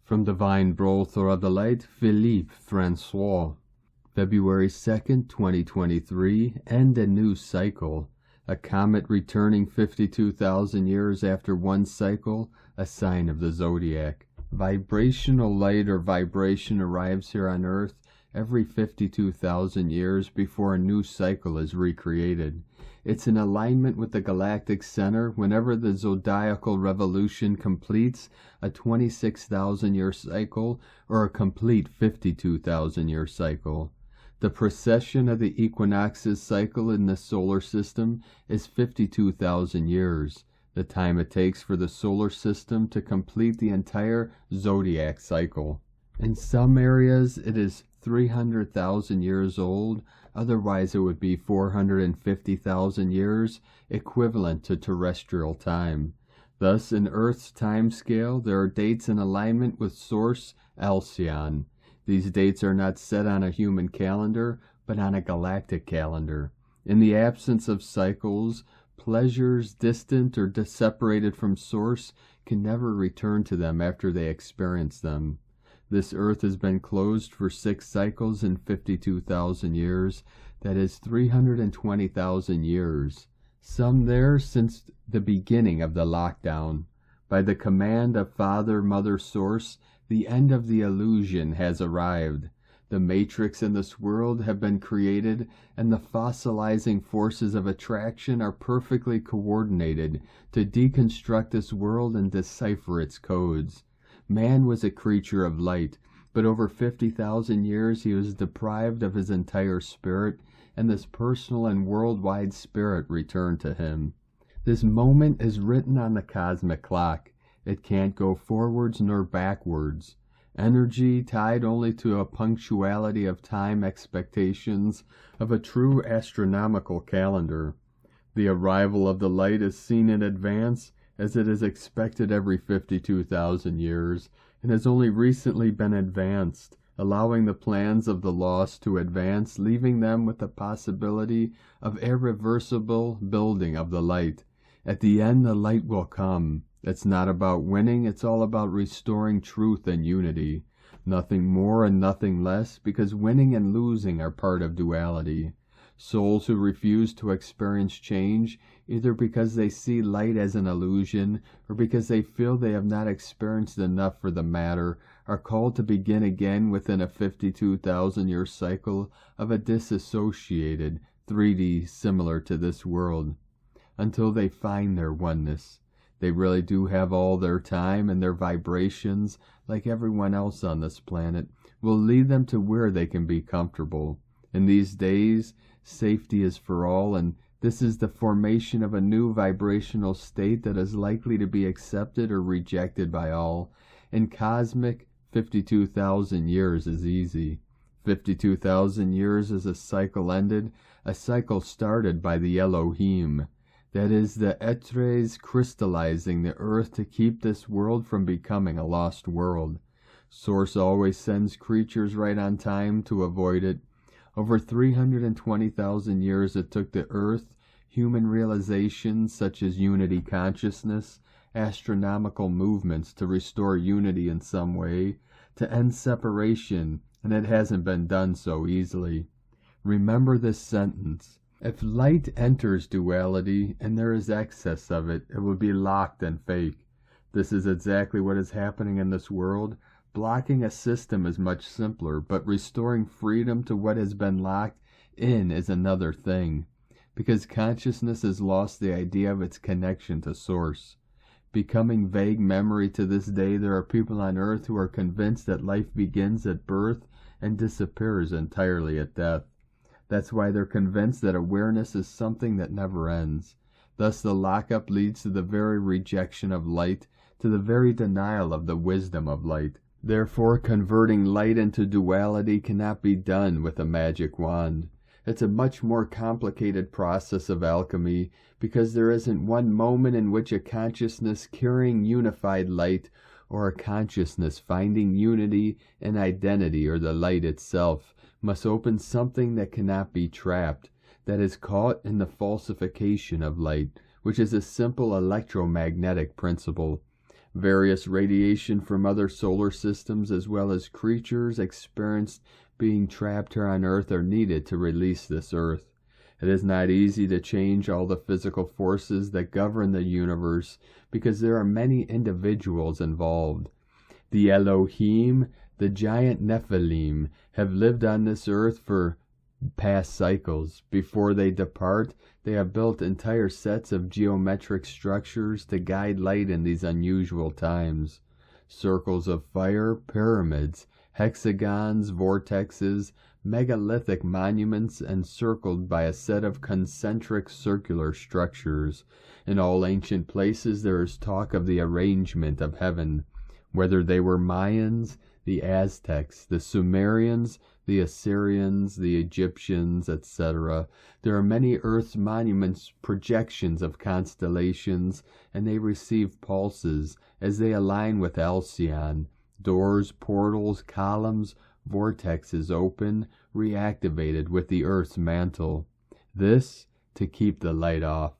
From Divine Brother of the Light, Philippe François. February 2nd, 2023, end a new cycle. A comet returning 52,000 years after one cycle, a sign of the zodiac. Vibrational light or vibration arrives here on Earth every 52,000 years before a new cycle is recreated. It's in alignment with the galactic center whenever the zodiacal revolution completes a 26,000-year cycle or a complete 52,000-year cycle. The precession of the Equinoxes cycle in the solar system is 52,000 years, the time it takes for the solar system to complete the entire zodiac cycle. In some areas it is 300,000 years old, otherwise it would be 450,000 years, equivalent to terrestrial time. Thus, in Earth's time scale, there are dates in alignment with Source Alcyon. These dates are not set on a human calendar, but on a galactic calendar. In the absence of cycles, pleasures distant or separated from Source can never return to them after they experience them. This Earth has been closed for 6 cycles in 52,000 years, that is 320,000 years. Some there since the beginning of the lockdown. By the command of Father, Mother, Source, the end of the illusion has arrived. The matrix in this world have been created, and the fossilizing forces of attraction are perfectly coordinated to deconstruct this world and decipher its codes. Man was a creature of light, but over 50,000 years he was deprived of his entire spirit, and this personal and worldwide spirit returned to him. This moment is written on the cosmic clock. It can't go forwards nor backwards. Energy tied only to a punctuality of time expectations of a true astronomical calendar. The arrival of the light is seen in advance, as it is expected every 52,000 years, and has only recently been advanced, allowing the plans of the lost to advance, leaving them with the possibility of irreversible building of the light. At the end, the light will come. It's not about winning, it's all about restoring truth and unity. Nothing more and nothing less, because winning and losing are part of duality. Souls who refuse to experience change, either because they see light as an illusion or because they feel they have not experienced enough for the matter, are called to begin again within a 52,000-year cycle of a disassociated 3D similar to this world, until they find their oneness. They really do have all their time, and their vibrations, like everyone else on this planet, will lead them to where they can be comfortable. In these days, safety is for all, and this is the formation of a new vibrational state that is likely to be accepted or rejected by all. In cosmic, 52,000 years is easy. 52,000 years is a cycle ended, a cycle started by the Elohim. That is, the etres crystallizing the earth to keep this world from becoming a lost world. Source always sends creatures right on time to avoid it. Over 320,000 years it took the earth, human realizations such as unity consciousness, astronomical movements to restore unity in some way, to end separation, and it hasn't been done so easily. Remember this sentence. If light enters duality and there is excess of it, it will be locked and fake. This is exactly what is happening in this world. Blocking a system is much simpler, but restoring freedom to what has been locked in is another thing, because consciousness has lost the idea of its connection to Source. Becoming vague memory to this day, there are people on earth who are convinced that life begins at birth and disappears entirely at death. That's why they're convinced that awareness is something that never ends. Thus the lockup leads to the very rejection of light, to the very denial of the wisdom of light. Therefore, converting light into duality cannot be done with a magic wand. It's a much more complicated process of alchemy, because there isn't one moment in which a consciousness carrying unified light, or a consciousness finding unity and identity or the light itself, must open something that cannot be trapped, that is caught in the falsification of light, which is a simple electromagnetic principle. Various radiation from other solar systems as well as creatures experienced being trapped here on Earth are needed to release this Earth. It is not easy to change all the physical forces that govern the universe because there are many individuals involved. The Elohim, the giant Nephilim, have lived on this Earth for past cycles. Before they depart, they have built entire sets of geometric structures to guide light in these unusual times. Circles of fire, pyramids, hexagons, vortexes, megalithic monuments encircled by a set of concentric circular structures. In all ancient places there is talk of the arrangement of heaven. Whether they were Mayans, the Aztecs, the Sumerians, the Assyrians, the Egyptians, etc. There are many Earth's monuments projections of constellations, and they receive pulses as they align with Alcyon. Doors, portals, columns, vortexes open, reactivated with the Earth's mantle. This to keep the light off.